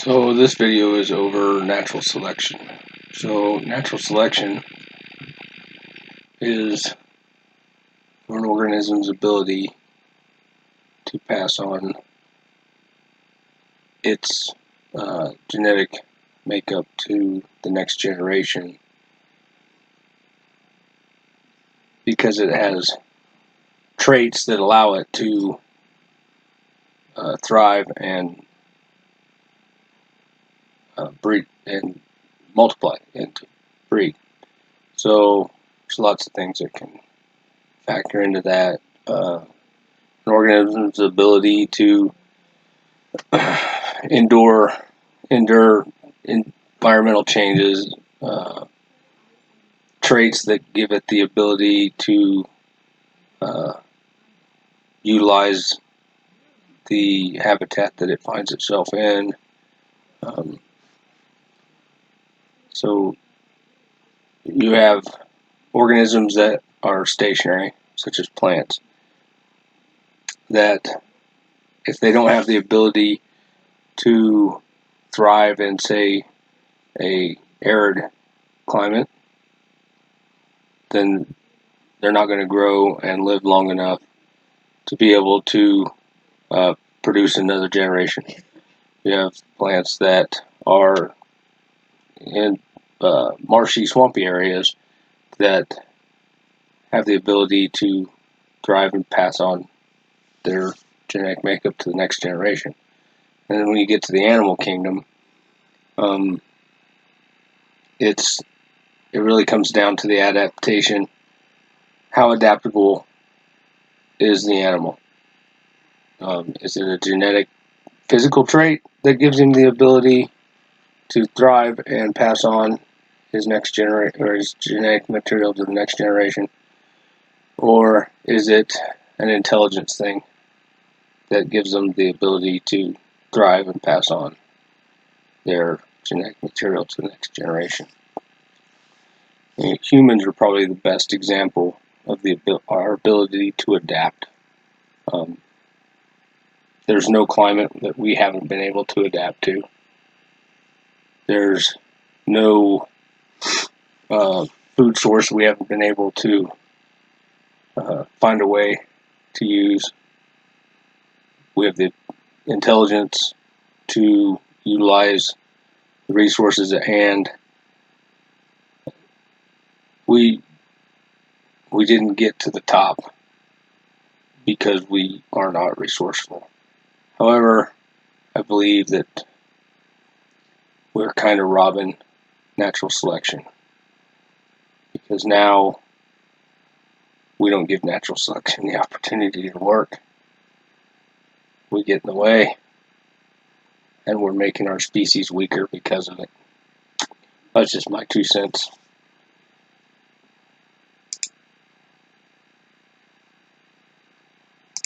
So this video is over natural selection. So natural selection is an organism's ability to pass on its genetic makeup to the next generation because it has traits that allow it to thrive and breed and multiply and breed. So there's lots of things that can factor into that. An organism's ability to endure environmental changes, traits that give it the ability to utilize the habitat that it finds itself in. So you have organisms that are stationary, such as plants, that if they don't have the ability to thrive in, say, a arid climate, then they're not going to grow and live long enough to be able to produce another generation. You have plants that are in marshy, swampy areas that have the ability to thrive and pass on their genetic makeup to the next generation. And then when you get to the animal kingdom, it really comes down to the adaptation. How adaptable is the animal? Is it a genetic physical trait that gives him the ability to thrive and pass on his next generation or his genetic material to the next generation? Or is it an intelligence thing that gives them the ability to thrive and pass on their genetic material to the next generation? Humans are probably the best example of our ability to adapt. There's no climate that we haven't been able to adapt to. There's no food source we haven't been able to find a way to use. We have the intelligence to utilize the resources at hand. We didn't get to the top because we are not resourceful. However, I believe that we're kind of robbing natural selection because now we don't give natural selection the opportunity to work. We get in the way, and we're making our species weaker because of it. That's just my 2 cents.